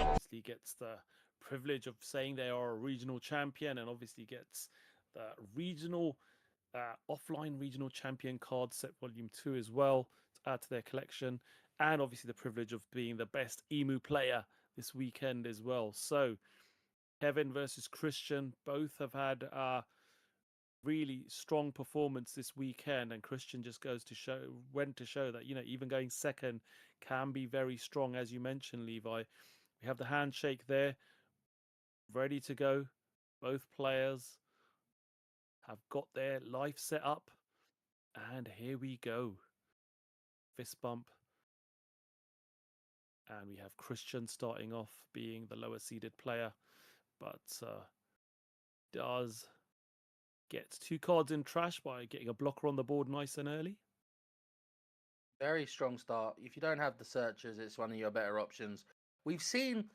Obviously gets the privilege of saying they are a regional champion, and obviously gets the regional offline regional champion card set volume 2 as well to add to their collection, and obviously the privilege of being the best IMU player this weekend as well. So Kevin versus Christian, both have had really strong performance this weekend, and Christian just went to show that, even going second can be very strong, as you mentioned, Levi. We have the handshake there, ready to go. Both players have got their life set up, and here we go. Fist bump. And we have Christian starting off being the lower seeded player, but does get 2 cards in trash by getting a blocker on the board nice and early. Very strong start. If you don't have the searchers, it's one of your better options. We've seen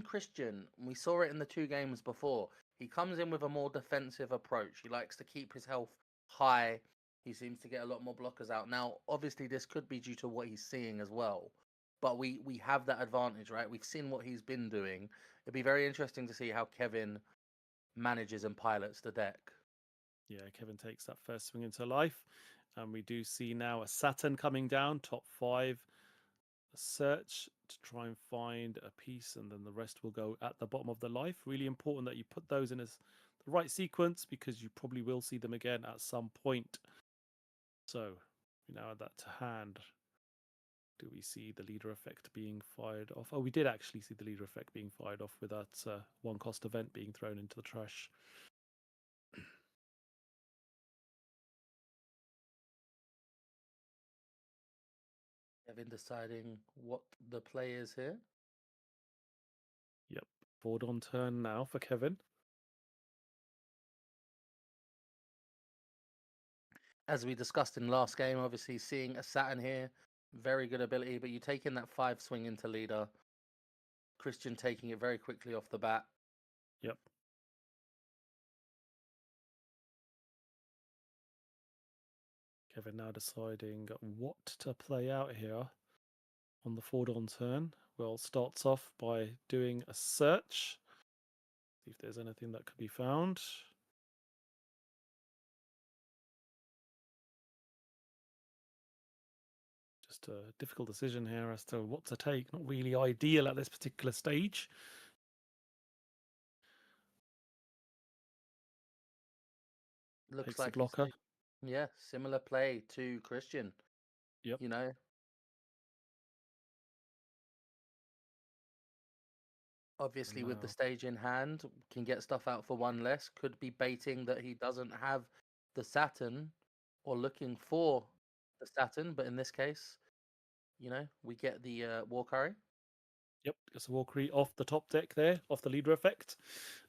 Christian. We saw it in the 2 games before. He comes in with a more defensive approach. He likes to keep his health high. He seems to get a lot more blockers out. Now, obviously, this could be due to what he's seeing as well. But we have that advantage, right? We've seen what he's been doing. It'd be very interesting to see how Kevin manages and pilots the deck. Yeah, Kevin takes that first swing into life. And we do see now a Saturn coming down, top 5. A search to try and find a piece, and then the rest will go at the bottom of the life. Really important that you put those in the right sequence, because you probably will see them again at some point. So we now add that to hand. Do we see the leader effect being fired off? Oh, we did actually see the leader effect being fired off with that 1 cost event being thrown into the trash. Kevin deciding what the play is here. Yep, board on turn now for Kevin. As we discussed in last game, obviously seeing a Saturn here, very good ability, but you take in that 5 swing into leader. Christian taking it very quickly off the bat. Yep. Kevin now deciding what to play out here on the forward on turn. Well, starts off by doing a search. See if there's anything that could be found. Just a difficult decision here as to what to take. Not really ideal at this particular stage. Looks Takes like the blocker. Yeah, similar play to Christian. Yep. Obviously, with the stage in hand, can get stuff out for 1 less. Could be baiting that he doesn't have the Saturn, or looking for the Saturn. But in this case, we get the War Curry. Yep, gets a War Curry off the top deck there, off the leader effect,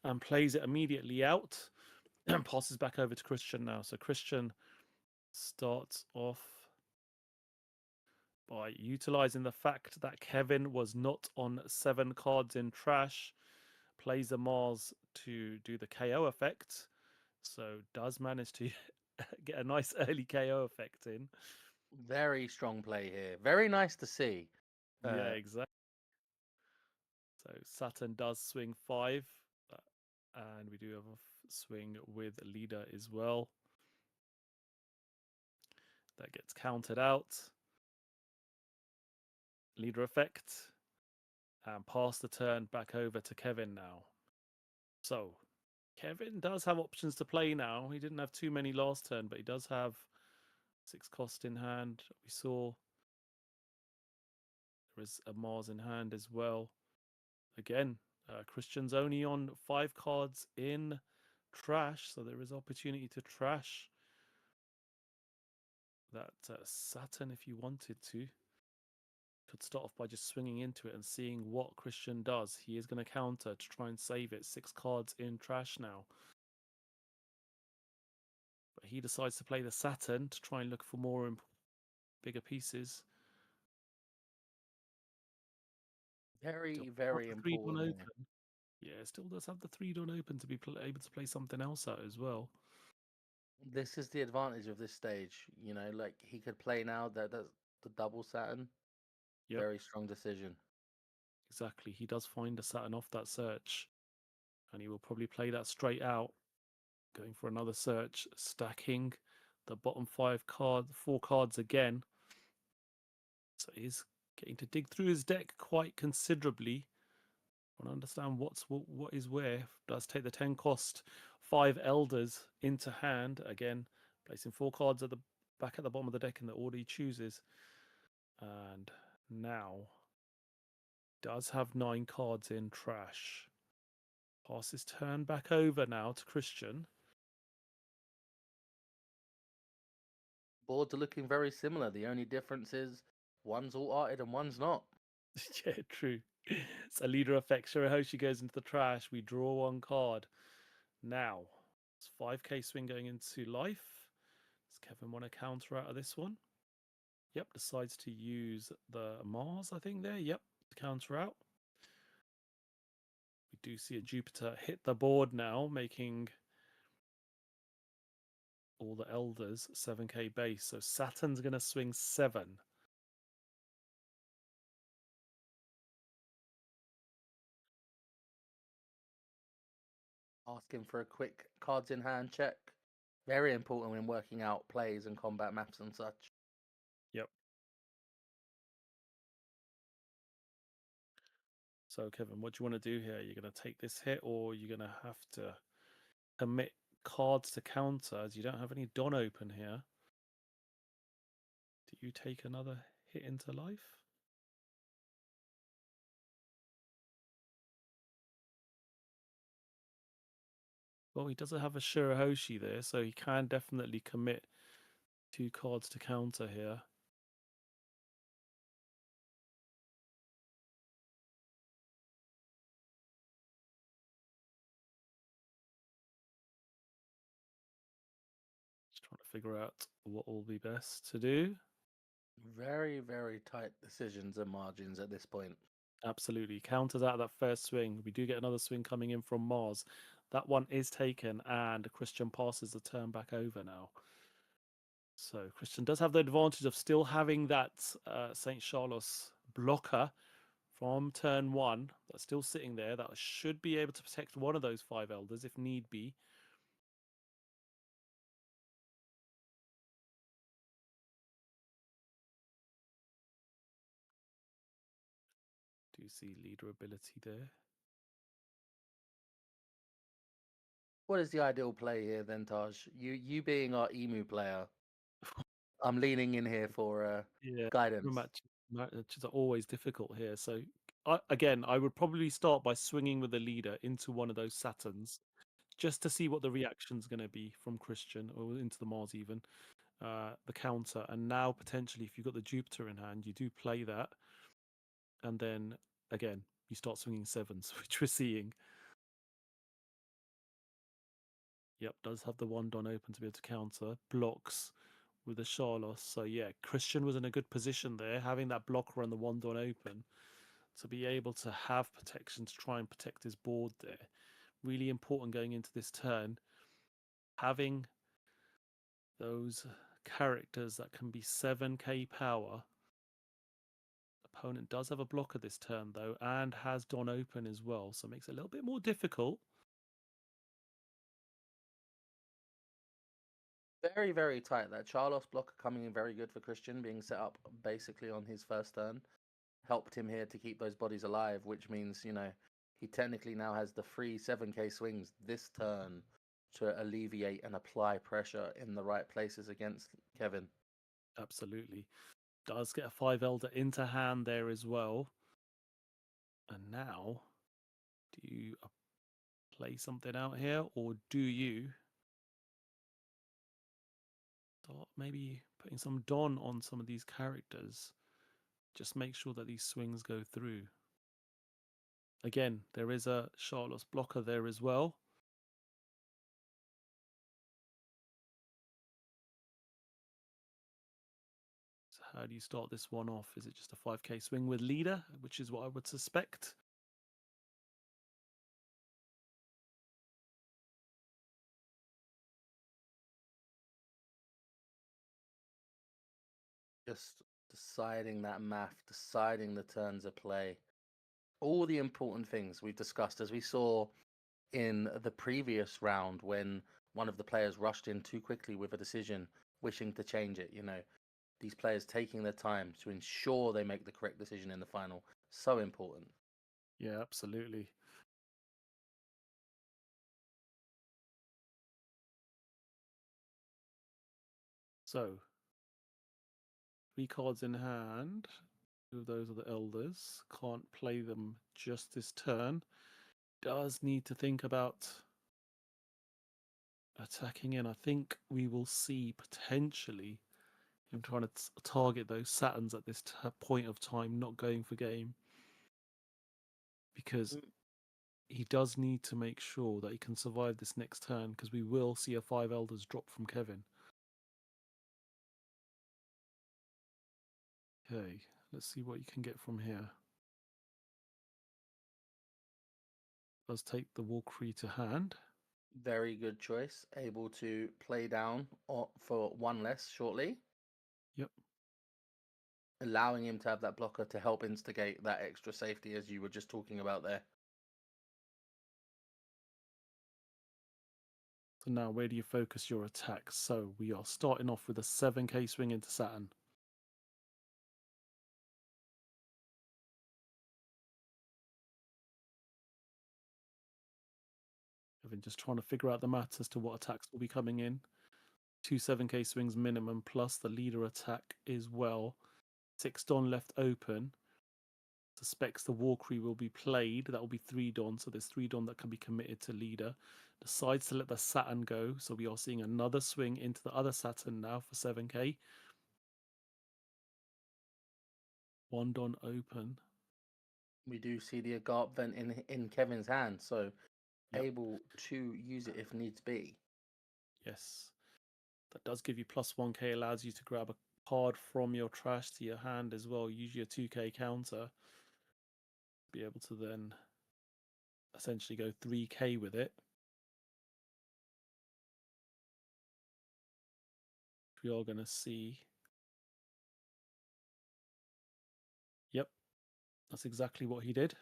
and plays it immediately out and passes back over to Christian now. So Christian starts off by utilizing the fact that Kevin was not on 7 cards in trash, plays the Mars to do the KO effect. So does manage to get a nice early KO effect in. Very strong play here. Very nice to see. Yeah, exactly. So Saturn does swing 5, and we do have a swing with leader as well. That gets counted out. Leader effect, and pass the turn back over to Kevin now. So Kevin does have options to play now. He didn't have too many last turn, but he does have 6 cost in hand. We saw there is a Mars in hand as well. Again, Christian's only on 5 cards in trash, so there is opportunity to trash that Saturn if you wanted to. Could start off by just swinging into it and seeing what Christian does. He is going to counter to try and save it. 6 cards in trash now. But he decides to play the Saturn to try and look for more bigger pieces. Very, very important. Yeah, still does have the 3 done open to be able to play something else out as well. This is the advantage of this stage. You know, like he could play now. That's the double Saturn. Yep, Very strong decision. exactly. He does find a Saturn off that search, and he will probably play that straight out, going for another search, stacking the bottom four cards again. So he's getting to dig through his deck quite considerably. Want to understand what is where. Does take the 10 cost 5 elders into hand again, placing 4 cards at the back at the bottom of the deck in the order he chooses. And now does have 9 cards in trash. Pass his turn back over now to Christian. Boards are looking very similar. The only difference is one's all arted and one's not. Yeah, true. It's a leader effect. Shirahoshi goes into the trash. We draw 1 card. Now, it's 5k swing going into life. Does Kevin want to counter out of this one? Yep, decides to use the Mars, I think, there. Yep, to counter out. We do see a Jupiter hit the board now, making all the Elders 7k base. So Saturn's going to swing 7. Asking for a quick cards in hand check. Very important when working out plays and combat maps and such. Yep. So, Kevin, what do you want to do here? You're going to take this hit, or you're going to have to commit cards to counter, as you don't have any Don open here. Do you take another hit into life? Well, he doesn't have a Shirahoshi there, so he can definitely commit 2 cards to counter here. Just trying to figure out what will be best to do. Very, very tight decisions and margins at this point. Absolutely. Counters out that first swing. We do get another swing coming in from Mars. That one is taken, and Christian passes the turn back over now. So Christian does have the advantage of still having that St. Charles blocker from turn 1 that's still sitting there. That should be able to protect one of those 5 elders if need be. Do you see leader ability there? What is the ideal play here then, Taj? You being our emu player, I'm leaning in here for Yeah, guidance. matches are always difficult here. So again, I would probably start by swinging with the leader into one of those Saturns, just to see what the reaction's going to be from Christian, or into the Mars even, the counter. And now potentially, if you've got the Jupiter in hand, you do play that, and then again you start swinging 7s, which we're seeing. Yep, does have the 1 Don open to be able to counter, blocks with the Charlos. So yeah, Christian was in a good position there, having that blocker and the 1 Don open, to be able to have protection to try and protect his board there. Really important going into this turn. Having those characters that can be 7k power. Opponent does have a blocker this turn though, and has Don open as well, so it makes it a little bit more difficult. Very, very tight. That Charlos blocker coming in very good for Christian, being set up basically on his first turn. Helped him here to keep those bodies alive, which means, you know, he technically now has the free 7k swings this turn to alleviate and apply pressure in the right places against Kevin. Absolutely. Does get a 5 Elder into hand there as well. And now, do you play something out here, or do you start maybe putting some Don on some of these characters? Just make sure that these swings go through. Again, there is a Charlotte's blocker there as well. So how do you start this one off? Is it just a 5k swing with leader, which is what I would suspect? Just deciding that math, deciding the turns of play, all the important things we've discussed, as we saw in the previous round when one of the players rushed in too quickly with a decision, wishing to change it. These players taking their time to ensure they make the correct decision in the final. So important. Yeah, absolutely. So, 3 cards in hand. 2 of those are the elders. Can't play them just this turn. Does need to think about attacking in. I think we will see potentially him trying to target those Saturns at this point of time, not going for game. Because he does need to make sure that he can survive this next turn, because we will see a 5 elders drop from Kevin. Okay, let's see what you can get from here. Does take the Walkyrie to hand. Very good choice. Able to play down for 1 less shortly. Yep. Allowing him to have that blocker to help instigate that extra safety, as you were just talking about there. So now where do you focus your attacks? So we are starting off with a 7k swing into Saturn. I've been just trying to figure out the maths as to what attacks will be coming in. 2 7k swings minimum, plus the leader attack as well. 6 Don left open. Suspects the Walkyrie will be played. That will be 3 Don, so there's 3 Don that can be committed to leader. Decides to let the Saturn go, so we are seeing another swing into the other Saturn now for 7k. 1 Don open. We do see the Agart vent in Kevin's hand, so Yep. able to use it if needs be. Yes. That does give you plus 1k, allows you to grab a card from your trash to your hand as well. Usually a 2k counter. Be able to then essentially go 3k with it. We are going to see. Yep, that's exactly what he did.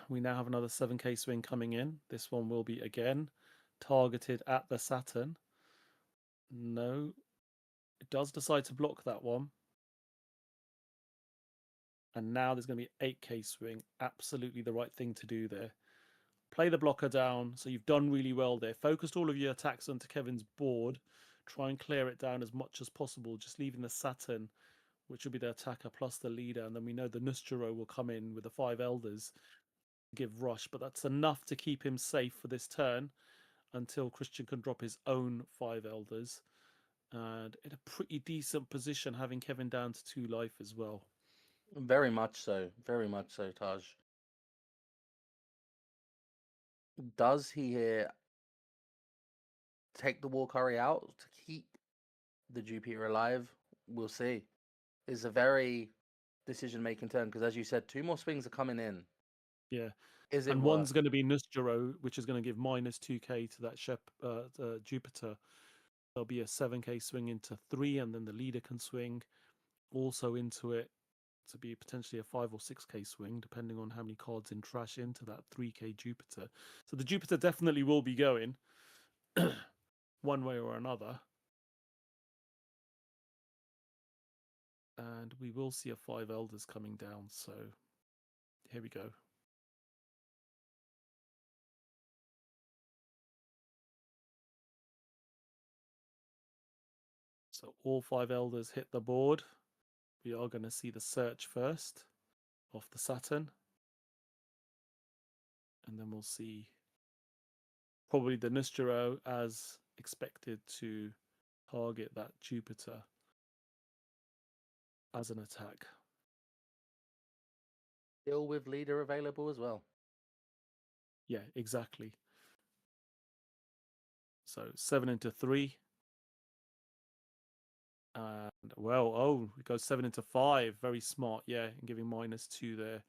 We now have another 7k swing coming in. This one will be again targeted at the Saturn. No, it does decide to block that one. And now there's going to be 8k swing. Absolutely the right thing to do there. Play the blocker down. So you've done really well there. Focused all of your attacks onto Kevin's board. Try and clear it down as much as possible. Just leaving the Saturn, which will be the attacker plus the leader. And then we know the Nustero will come in with the 5 elders to give rush. But that's enough to keep him safe for this turn until Christian can drop his own 5 elders. And in a pretty decent position, having Kevin down to 2 life as well. Very much so. Very much so, Taj. Does he here take the Walkyrie out to keep the Jupiter alive? We'll see. It's a very decision-making turn because, as you said, 2 more swings are coming in. Yeah. Is it And worth? one's going to be Nustero, which is going to give minus 2k to that Jupiter. There'll be a 7k swing into 3, and then the leader can swing also into it to be potentially a 5 or 6k swing, depending on how many cards in trash into that 3k Jupiter. So the Jupiter definitely will be going one way or another. And we will see a 5 elders coming down. So here we go. So all 5 elders hit the board. We are going to see the search first off the Saturn. And then we'll see probably the Nustero as expected to target that Jupiter as an attack. Still with leader available as well. Yeah, exactly. So 7 into 3. And well, oh, it goes 7 into 5. Very smart, yeah, and giving minus 2 there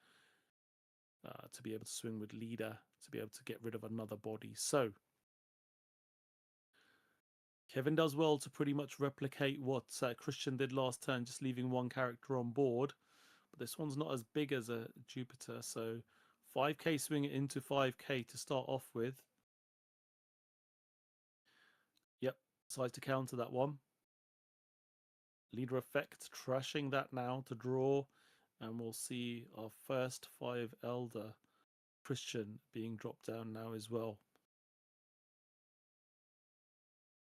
to be able to swing with leader, to be able to get rid of another body. So Kevin does well to pretty much replicate what Christian did last turn, just leaving one character on board. But this one's not as big as a Jupiter, so 5k swing it into 5k to start off with. Yep, decides to counter that one. Leader effect, trashing that now to draw, and we'll see our first 5 Elder Christian being dropped down now as well.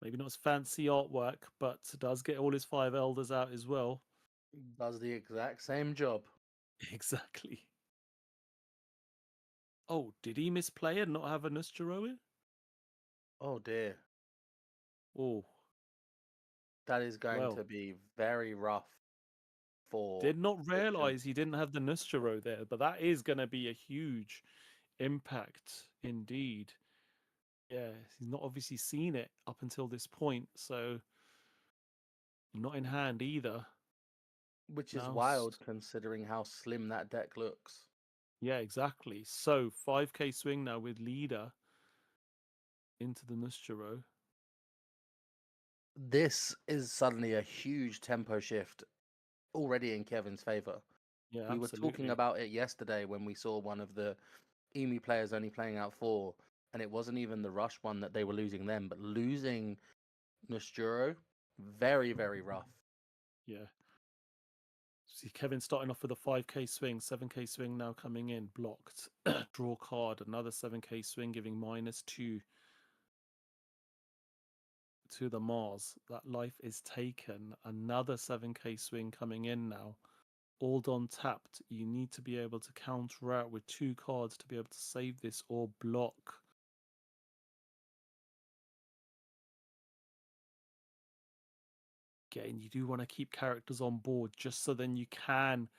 Maybe not as fancy artwork, but does get all his 5 Elders out as well. Does the exact same job. Exactly. Oh, did he misplay and not have a Nusteroid? Oh dear. Oh, That is going well. to be very rough for Did not Christian. realize he didn't have the Nustero there, but that is going to be a huge impact indeed. Yeah, he's not obviously seen it up until this point, so not in hand either. Which is Now, wild considering how slim that deck looks. yeah, exactly. So 5k swing now with leader into the Nustero. This is suddenly a huge tempo shift already in Kevin's favor. Yeah, We were talking absolutely. about it yesterday when we saw one of the IMU players only playing out 4, and it wasn't even the rush one that they were losing them, but losing Nosturo, very, very rough. Yeah. See Kevin starting off with a 5k swing, 7k swing now coming in, blocked. Draw card, another 7k swing giving -2 to the Mars. That life is taken. Another 7k swing coming in now. All done tapped. You need to be able to counter out with 2 cards to be able to save this or block. Again, you do want to keep characters on board just so then you can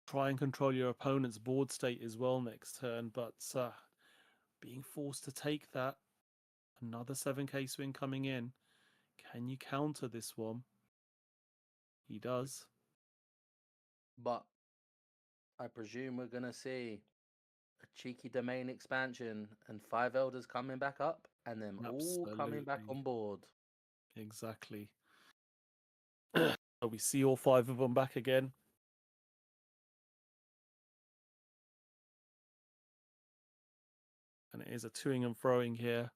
try and control your opponent's board state as well next turn. But being forced to take that, another 7k swing coming in. Can you counter this one? He does. But I presume we're going to see a cheeky domain expansion and 5 elders coming back up and them all coming back Absolutely. on board. Exactly. So we see all 5 of them back again. And it is a toing and froing here.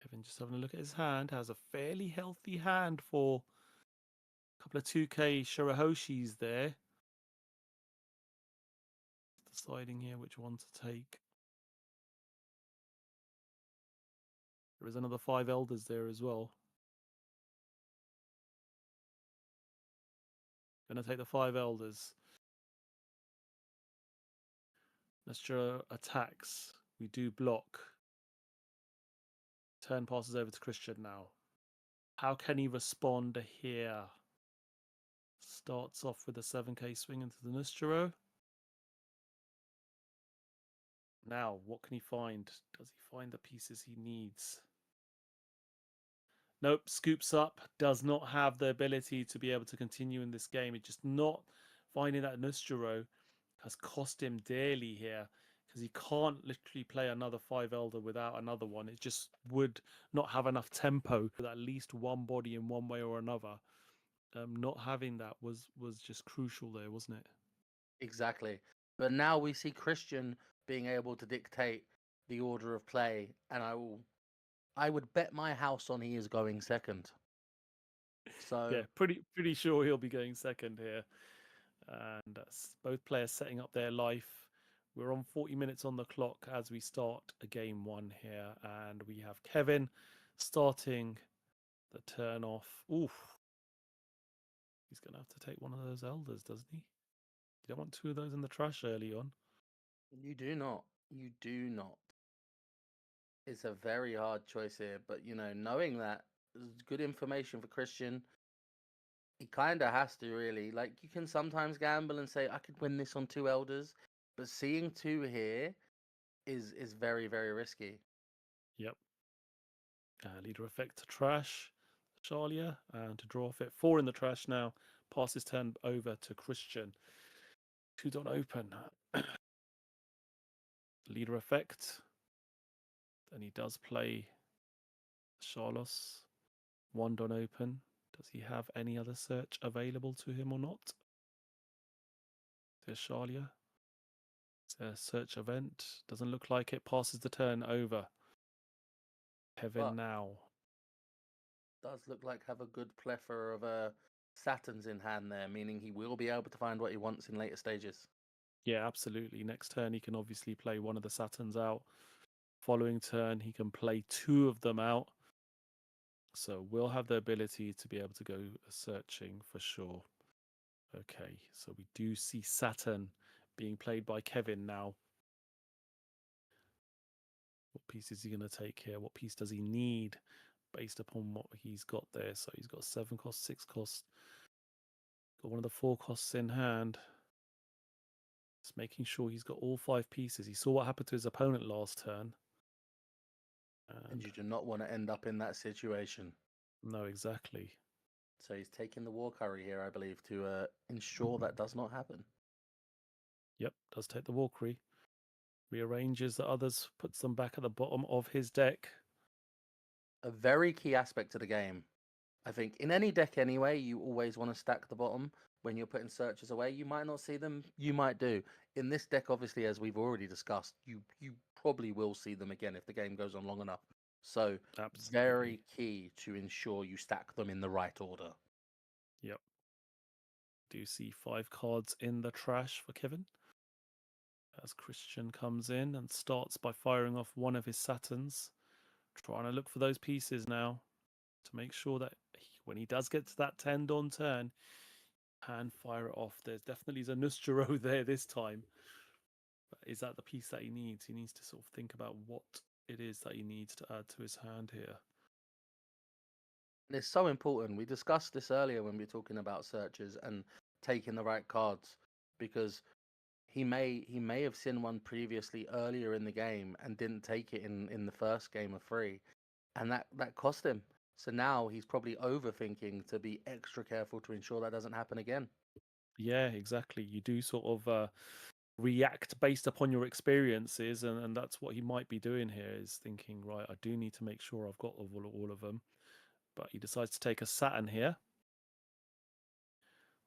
Kevin just having a look at his hand. Has a fairly healthy hand for a couple of 2k Shirahoshis there. Deciding here which one to take. There is another 5 elders there as well. Gonna take the 5 elders. Nestra attacks. We do block. Turn passes over to Christian now. How can he respond here? Starts off with a 7k swing into the Nustero. Now, what can he find? Does he find the pieces he needs? Nope, scoops up, does not have the ability to be able to continue in this game. It's just not finding that Nustero has cost him dearly here because he can't literally play another 5 Elder without another one. It just would not have enough tempo with at least one body in one way or another. Not having that was just crucial there, wasn't it? Exactly. But now we see Christian being able to dictate the order of play, and I would bet my house on he is going second. Yeah, So pretty sure he'll be going second here. And both players setting up their life. We're on 40 minutes on the clock as we start a game 1 here, and we have Kevin starting the turn off. Oof. He's going to have to take one of those elders, doesn't he? You don't want 2 of those in the trash early on. you do not. You do not. It's a very hard choice here, but knowing that is good information for Christian. He kind of has to really. Like you can sometimes gamble and say I could win this on 2 elders, but seeing 2 here is very, very risky. Yep. Leader effect to trash Shalia, and to draw off it 4 in the trash now. Pass his turn over to Christian. 2 don't open. Leader effect. And he does play Charlos, one Don open. Does he have any other search available to him or not? There's Shalia. It's a search event. Doesn't look like it. Passes the turn over. Kevin But now. does look like have a good plethora of Saturns in hand there, meaning he will be able to find what he wants in later stages. Yeah, absolutely. Next turn, he can obviously play one of the Saturns out. Following turn, he can play two of them out. So we'll have the ability to be able to go searching for sure. Okay, so we do see Saturn being played by Kevin now. What piece is he going to take here? What piece does he need based upon what he's got there? So he's got 7 cost, 6 cost. Got one of the 4 costs in hand. Just making sure he's got all 5 pieces. He saw what happened to his opponent last turn. And you do not want to end up in that situation. No, exactly. So he's taking the war curry here, I believe, to ensure that does not happen. Yep, does take the Walkery. Rearranges the others, puts them back at the bottom of his deck. A very key aspect to the game. I think in any deck anyway, you always want to stack the bottom when you're putting searches away. You might not see them, you might do. In this deck, obviously, as we've already discussed, you probably will see them again if the game goes on long enough. So Absolutely. very key to ensure you stack them in the right order. Yep. Do you see 5 cards in the trash for Kevin? As Christian comes in and starts by firing off one of his Saturns. Trying to look for those pieces now to make sure that when he does get to that 10 Dawn turn, can fire it off. There's definitely Zanustrero there this time. But is that the piece that he needs? He needs to sort of think about what it is that he needs to add to his hand here. And it's so important. We discussed this earlier when we were talking about searches and taking the right cards, because he may have seen one previously earlier in the game and didn't take it in the first game of free, and that cost him. So now he's probably overthinking to be extra careful to ensure that doesn't happen again. Yeah, exactly. You do sort of react based upon your experiences, and that's what he might be doing here, is thinking, right, I do need to make sure I've got all of them. But he decides to take a Saturn here.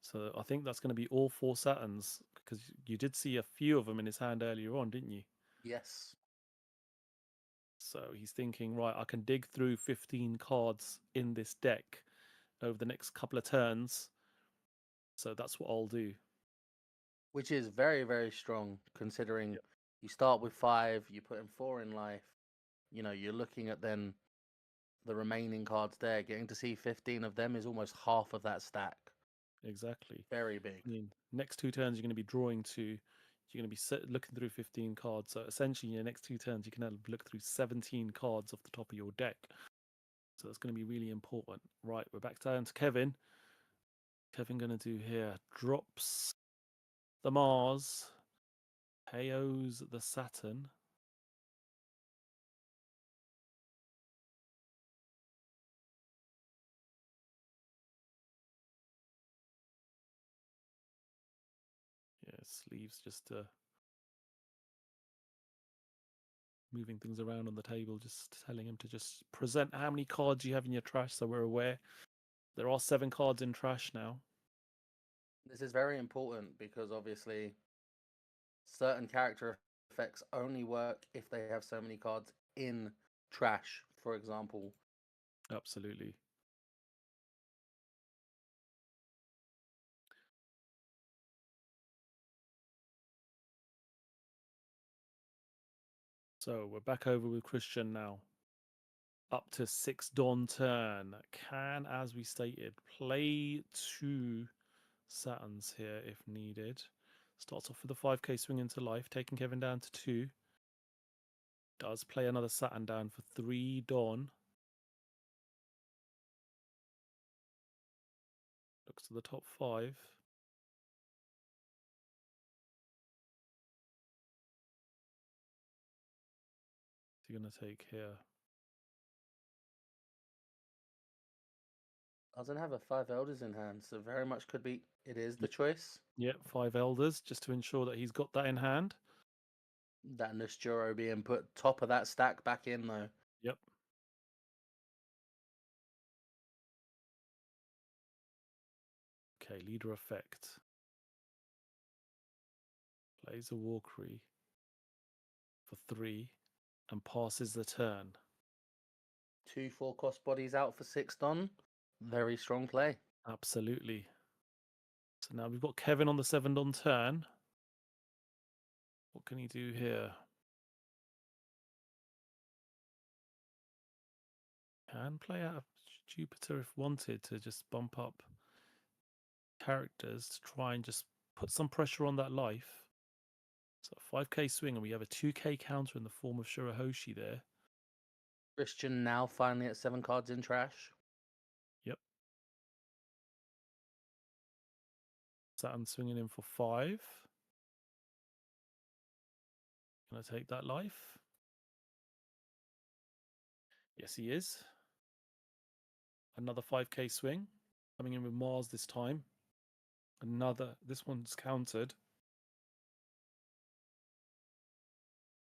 So I think that's going to be all 4 Saturns, because you did see a few of them in his hand earlier on, didn't you? Yes. So he's thinking, right, I can dig through 15 cards in this deck over the next couple of turns. So that's what I'll do. Which is very, very strong considering Yep. you start with 5, you put in 4 in life. You know, you're looking at then the remaining cards there. Getting to see 15 of them is almost half of that stack. Exactly. Very big. I mean, next 2 turns, you're going to be drawing 2. You're going to be looking through 15 cards. So essentially, in your next 2 turns, you can look through 17 cards off the top of your deck. So that's going to be really important. Right, we're back down to Kevin. Kevin going to do here, drops the Mars, KOs the Saturn. Yeah, sleeves just moving things around on the table, just telling him to just present how many cards you have in your trash so we're aware. There are 7 cards in trash now. This is very important because obviously certain character effects only work if they have so many cards in trash, for example. Absolutely. So we're back over with Christian now. Up to 6 Dawn turn. Can, as we stated, play 2 Saturns here if needed. Starts off with a 5k swing into life, taking Kevin down to 2. Does play another Saturn down for 3 Dawn. Looks to the top 5. What's he going to take here? Doesn't have a 5 elders in hand, so very much could be it is the choice. Yep, 5 Elders, just to ensure that he's got that in hand. That Nosturo being put top of that stack back in though. Yep. Okay, leader effect. Plays a Walkery for 3 and passes the turn. 2 4-cost bodies out for 6 Don. Very strong play. Absolutely. So now we've got Kevin on the 7 Don turn. What can he do here? Can play out of Jupiter if wanted to just bump up characters to try and just put some pressure on that life. So 5k swing, and we have a 2k counter in the form of Shirahoshi there. Christian now finally at 7 cards in trash. Yep. Saturn swinging in for 5. Gonna take that life. Yes, he is. Another 5k swing. Coming in with Mars this time. This one's countered.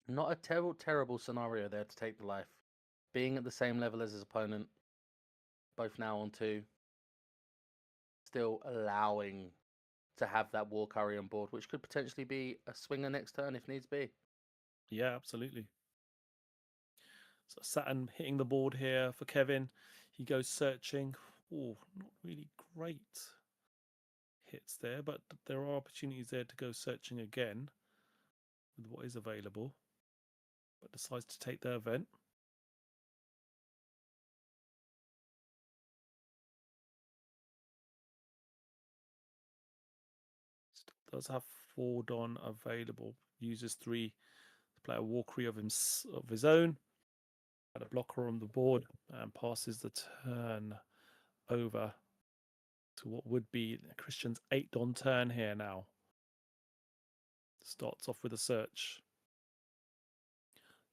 Not a terrible scenario there to take the life. Being at the same level as his opponent, both now on 2. Still allowing to have that war curry on board, which could potentially be a swinger next turn if needs be. Yeah, absolutely. So Saturn hitting the board here for Kevin. He goes searching. Oh, not really great hits there, but there are opportunities there to go searching again with what is available. But decides to take the event. Still does have 4 Don available. Uses 3 to play a Walkery of his own. Had a blocker on the board and passes the turn over to what would be Christian's 8 Don turn here now. Starts off with a search.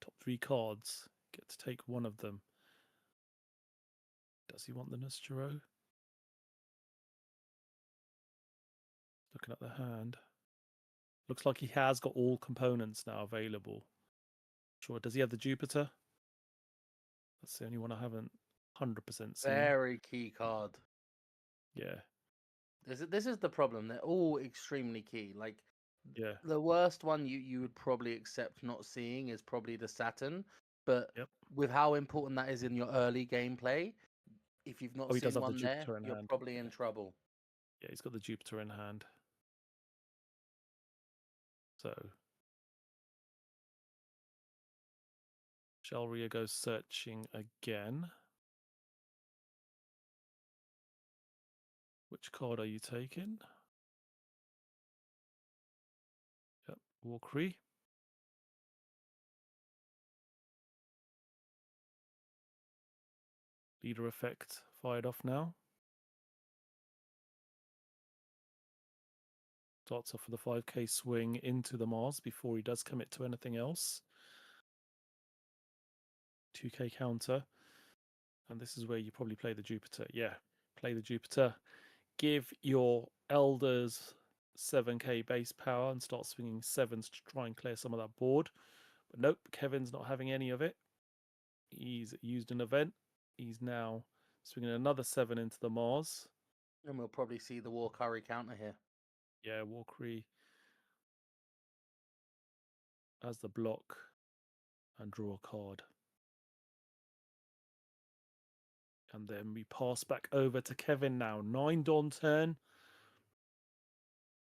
Top 3 cards. Get to take one of them. Does he want the Nostro? Looking at the hand. Looks like he has got all components now available. Sure. Does he have the Jupiter? That's the only one I haven't 100% seen. Very key card. Yeah. This is the problem. They're all extremely key. Like, Yeah. the worst one you would probably accept not seeing is probably the Saturn. But Yep. with how important that is in your early gameplay, if you've not Oh, he does seen have the one there, Jupiter in you're hand. probably in trouble. Yeah, he's got the Jupiter in hand. So Shelria goes searching again. Which card are you taking? Yep, Walkery. Leader effect fired off now. Starts off with a 5k swing into the Mars before he does commit to anything else. 2k counter. And this is where you probably play the Jupiter. Yeah, play the Jupiter. Give your elders 7k base power and start swinging 7s to try and clear some of that board. But nope, Kevin's not having any of it. He's used an event. He's now swinging another 7 into the Mars. And we'll probably see the war curry counter here. Yeah, Walkery as the block and draw a card. And then we pass back over to Kevin now. 9 Don turn.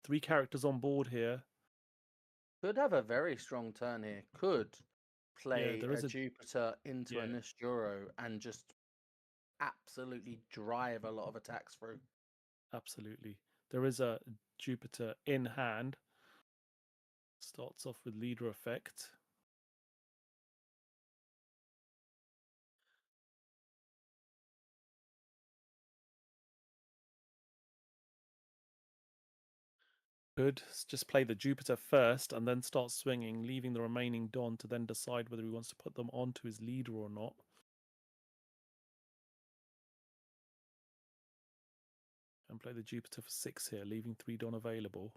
3 characters on board here. Could have a very strong turn here. Could Yeah, play there a is a Jupiter into a yeah, Nosturo and just absolutely drive a lot of attacks through. absolutely. There is a Jupiter in hand. Starts off with leader effect. Could just play the Jupiter first and then start swinging, leaving the remaining Don to then decide whether he wants to put them onto his leader or not. And play the Jupiter for 6 here, leaving 3 Don available.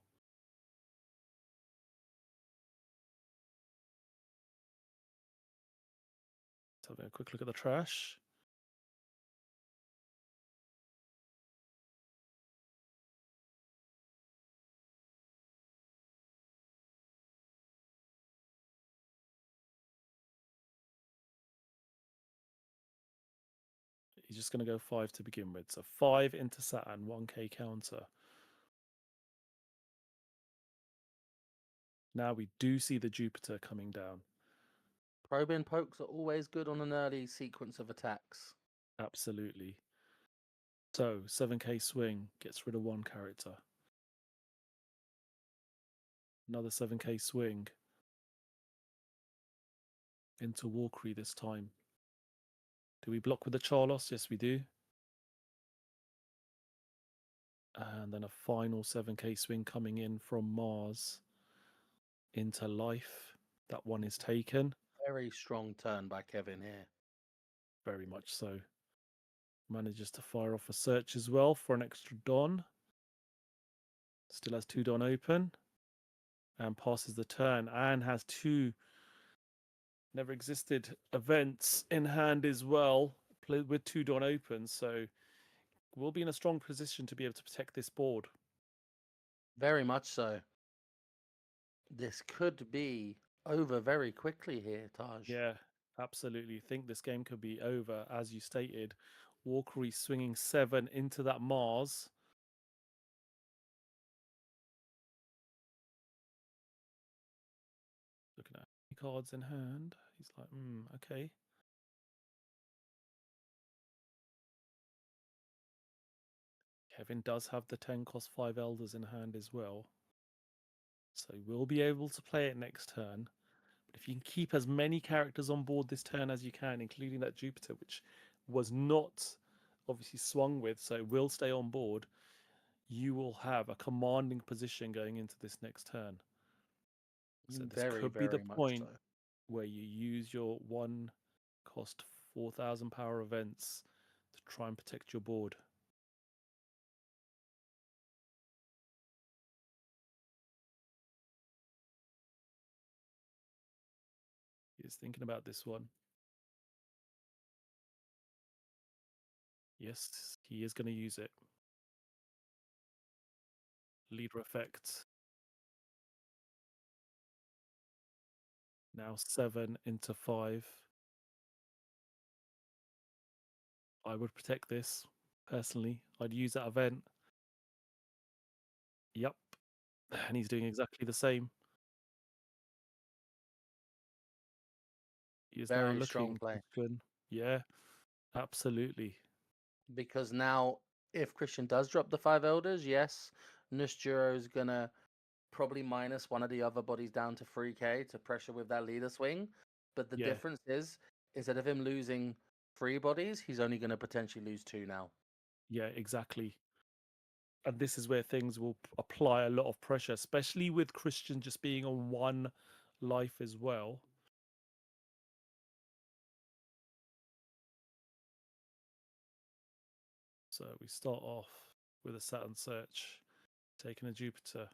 having a quick look at the trash. He's just going to go 5 to begin with. So 5 into Saturn, 1k counter. Now we do see the Jupiter coming down. Probing pokes are always good on an early sequence of attacks. Absolutely. So 7k swing gets rid of 1 character. Another 7k swing into Walkery this time. Do we block with the Charlos? Yes, we do. And then a final 7k swing coming in from Mars into life. That one is taken. Very strong turn by Kevin here. Very much so. Manages to fire off a search as well for an extra Don. Still has 2 Don open. And passes the turn and has 2 never existed events in hand as well, with 2 Don open. So we'll be in a strong position to be able to protect this board. Very much so. This could be over very quickly here, Taj. Yeah, absolutely. Think this game could be over, as you stated. Walkery swinging 7 into that Mars. Looking at cards in hand. He's like, okay. Kevin does have the 10 cost 5 Elders in hand as well. So we'll be able to play it next turn. But if you can keep as many characters on board this turn as you can, including that Jupiter, which was not obviously swung with, so it will stay on board, you will have a commanding position going into this next turn. So this Very, could be the very much point so. where you use your 1 cost 4,000 power events to try and protect your board. He's thinking about this one. Yes, he is going to use it. Leader effect. Now 7 into 5. I would protect this personally. I'd use that event. Yep. And he's doing exactly the same. He is now Very strong looking. play. Yeah, absolutely. Because now, if Christian does drop the 5 Elders, yes, Nusturo is going to probably minus one of the other bodies down to 3k to pressure with that leader swing. But the Yeah, difference is, instead of him losing 3 bodies, he's only going to potentially lose 2 now. yeah, exactly. And this is where things will apply a lot of pressure, especially with Christian just being on 1 life as well. So we start off with a Saturn search, taking a Jupiter.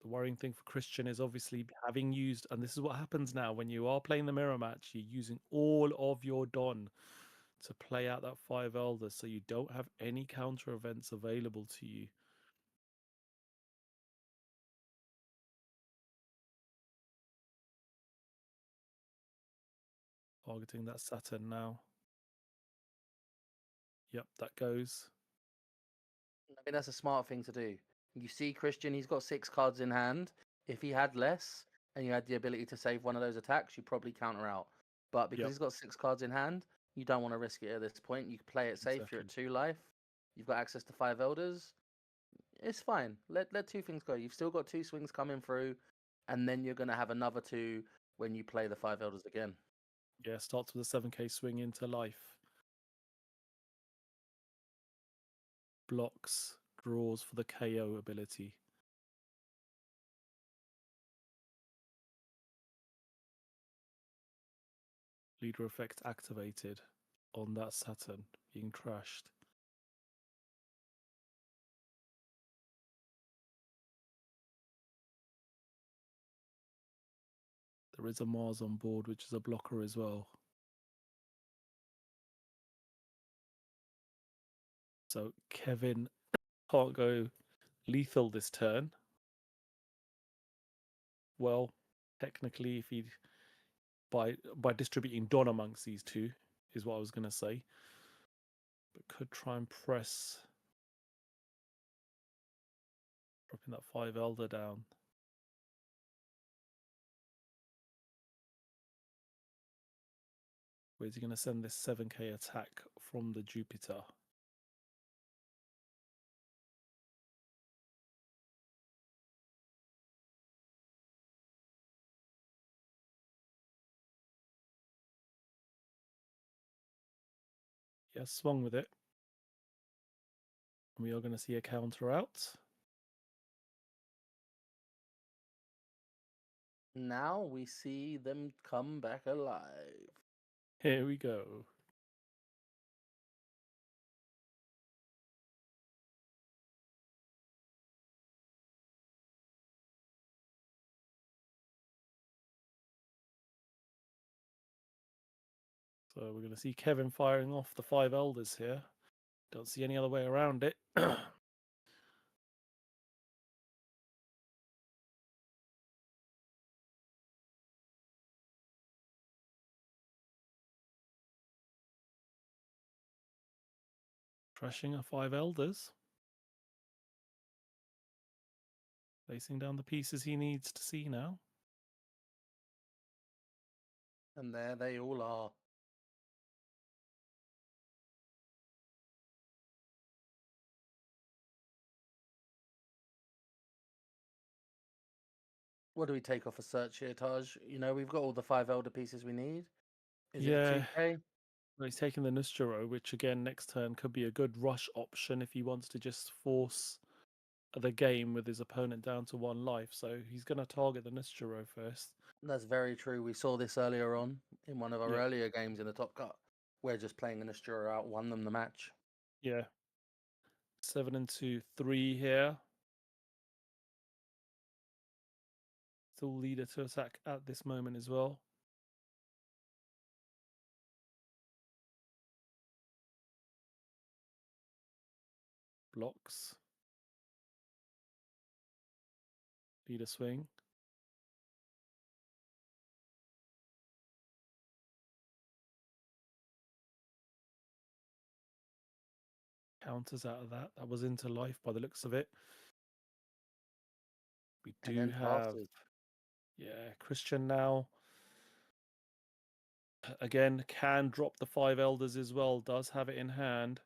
The worrying thing for Christian is obviously having used, and this is what happens now when you are playing the mirror match, you're using all of your Don to play out that 5 Elders, so you don't have any counter events available to you. Targeting that Saturn now. Yep, that goes. I mean, that's a smart thing to do. You see, Christian, he's got 6 cards in hand. If he had less and you had the ability to save one of those attacks, you probably counter out. But because Yep, he's got 6 cards in hand, you don't want to risk it at this point. You can play it safe. You're exactly. at 2 life. You've got access to 5 Elders. It's fine. Let 2 things go. You've still got 2 swings coming through, and then you're going to have another 2 when you play the 5 Elders again. Yeah, starts with a 7k swing into life. Blocks, draws for the KO ability. Leader effect activated on that Saturn being trashed. There is a Mars on board, which is a blocker as well. So Kevin can't go lethal this turn. Well, technically, if he by distributing Don amongst these two is what I was going to say, but could try and press, dropping that 5 Elder down. Where's he going to send this 7k attack from the Jupiter? Yeah, swung with it. And we are going to see a counter out. Now we see them come back alive. Here we go. So we're going to see Kevin firing off the 5 Elders here. Don't see any other way around it. Crushing a 5 Elders. Placing down the pieces he needs to see now. And there they all are. What do we take off a search here, Taj? You know, we've got all the 5 Elder pieces we need. Is it a Yeah, 2k? well, he's taking the Nustero, which again next turn could be a good rush option if he wants to just force the game with his opponent down to 1 life. So he's going to target the Nustero first. That's very true. We saw this earlier on in one of our Yep. earlier games in the Top Cut. Where just playing an Astura out won them the match. Yeah. 7 into 3 here. Still leader to attack at this moment as well. Blocks. Leader swing. Counters out of that. That was into life by the looks of it. We And do then have, passes. yeah, Christian now. Again, can drop the 5 Elders as well. Does have it in hand.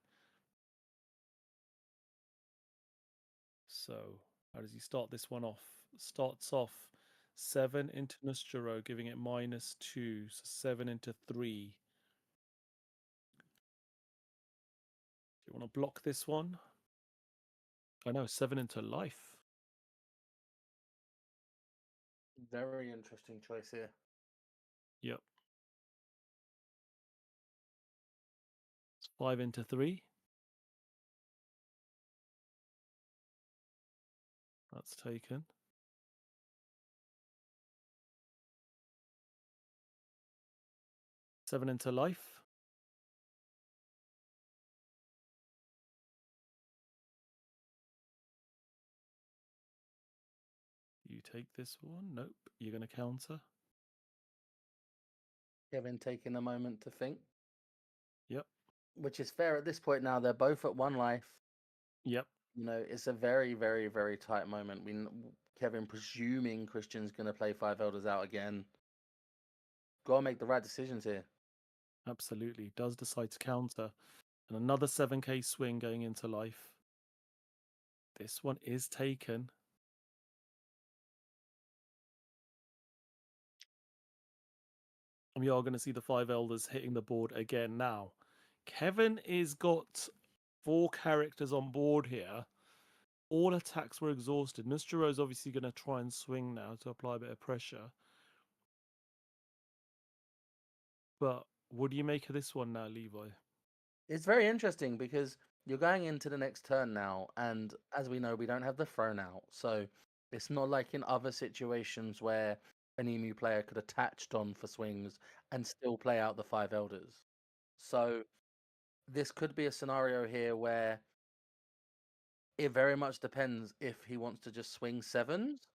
So, how does he start this one off? Starts off 7 into Nustero, giving it -2. So 7 into 3. Do you want to block this one? I know, 7 into life. Very interesting choice here. Yep. It's 5 into 3. That's taken. Seven into life. You take this one. Nope. You're going to counter. Kevin taking a moment to think. Yep. Which is fair at this point now. They're both at 1 life. Yep. You know, it's a very, very, very tight moment. Kevin presuming Christian's going to play 5 Elders out again. Got to make the right decisions here. Absolutely. Does decide to counter. And another 7k swing going into life. This one is taken. And we are going to see the 5 Elders hitting the board again now. Kevin is got 4 characters on board here. All attacks were exhausted. Nustero is obviously going to try and swing now to apply a bit of pressure. But what do you make of this one now, Levi? It's very interesting because you're going into the next turn now, and as we know, we don't have the throne out. So it's not like in other situations where an EMU player could attach Don for swings and still play out the 5 Elders. So this could be a scenario here where It very much depends if he wants to just swing sevens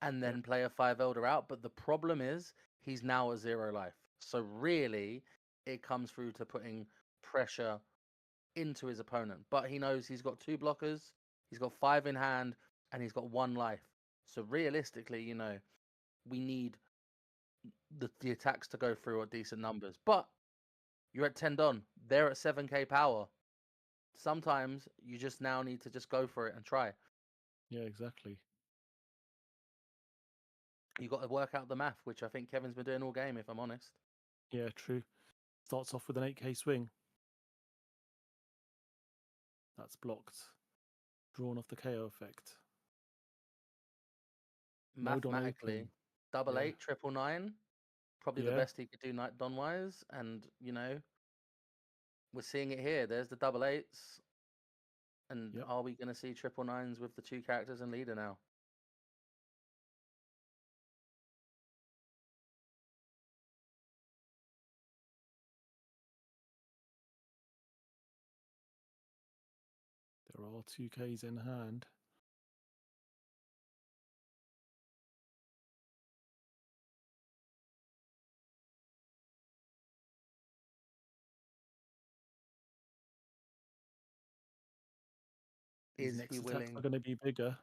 and then play a 5 elder out. But the problem is he's now at 0 life. So really, it comes through to putting pressure into his opponent. But he knows he's got 2 blockers, he's got 5 in hand, and he's got 1 life. So realistically, you know, we need the attacks to go through at decent numbers. But you're at 10 Don, they're at 7k power. Sometimes you just now need to just go for it and try. Yeah, exactly. You got to work out the math, which I think Kevin's been doing all game, if I'm honest. Yeah, true. Starts off with an 8k swing. That's blocked. Drawn off the KO effect. No Don Mathematically, open. double Yeah. 8, triple 9, probably the Yeah. best he could do Don wise. And, you know, we're seeing it here. There's the double 8s. And Yep. are we going to see triple 9s with the 2 characters and leader now? There are 2Ks in hand. These Is next he attacks willing? are going to be bigger.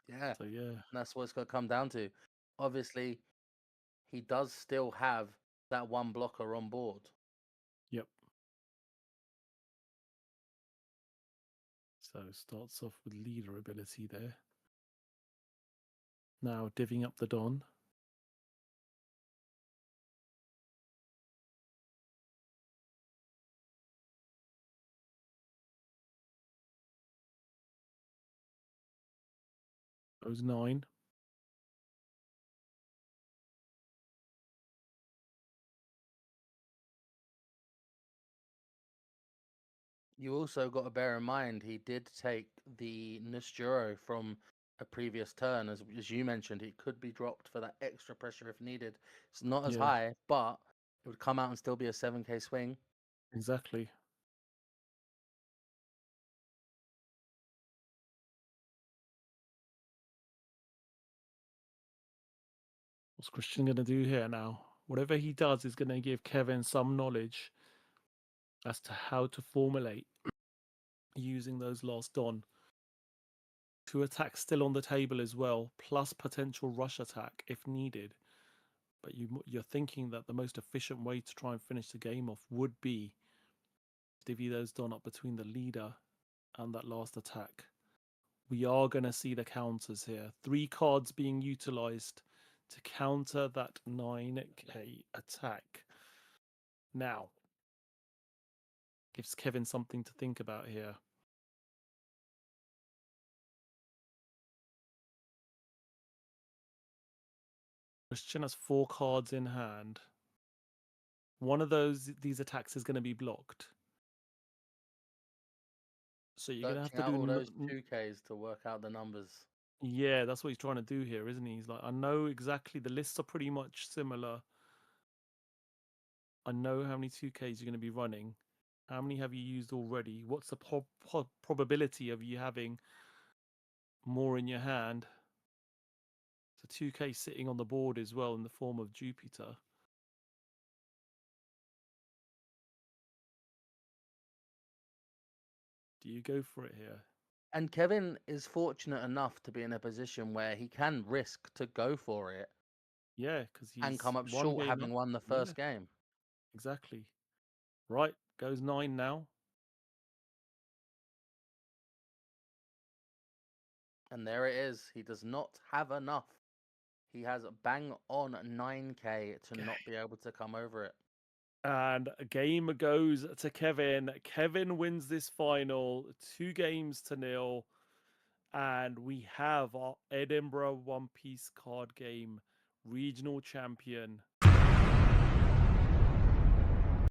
Yeah. So yeah. And that's what it's going to come down to. Obviously, he does still have that 1 blocker on board. Yep. So starts off with leader ability there. Now divvying up the Don. Goes 9. You also got to bear in mind he did take the Nusturo from a previous turn, as you mentioned. It could be dropped for that extra pressure if needed. It's not as Yeah. high, but it would come out and still be a 7k swing. Exactly. What's Christian going to do here now? Whatever he does is going to give Kevin some knowledge as to how to formulate using those last Don. 2 attacks still on the table as well, plus potential rush attack if needed. But you're thinking that the most efficient way to try and finish the game off would be to divvy those Don up between the leader and that last attack. We are going to see the counters here. 3 cards being utilized to counter that 9k attack. Now, gives Kevin something to think about here. Christian has 4 cards in hand. One of these attacks is going to be blocked. So you're going to have to Searching out all do... those 2Ks to work out the numbers. Yeah, that's what he's trying to do here, isn't he? He's like, I know exactly, the lists are pretty much similar. I know how many 2Ks you're going to be running. How many have you used already? What's the probability of you having more in your hand? So 2K sitting on the board as well in the form of Jupiter. Do you go for it here? And Kevin is fortunate enough to be in a position where he can risk to go for it. Yeah, because he's and come up one short game up. having won the Yeah, first game. exactly. Right, goes 9 now. And there it is. He does not have enough. He has bang on 9k to not be able to come over it. And a game goes to Kevin. Kevin wins this final 2-0. And we have our Edinburgh One Piece card game regional champion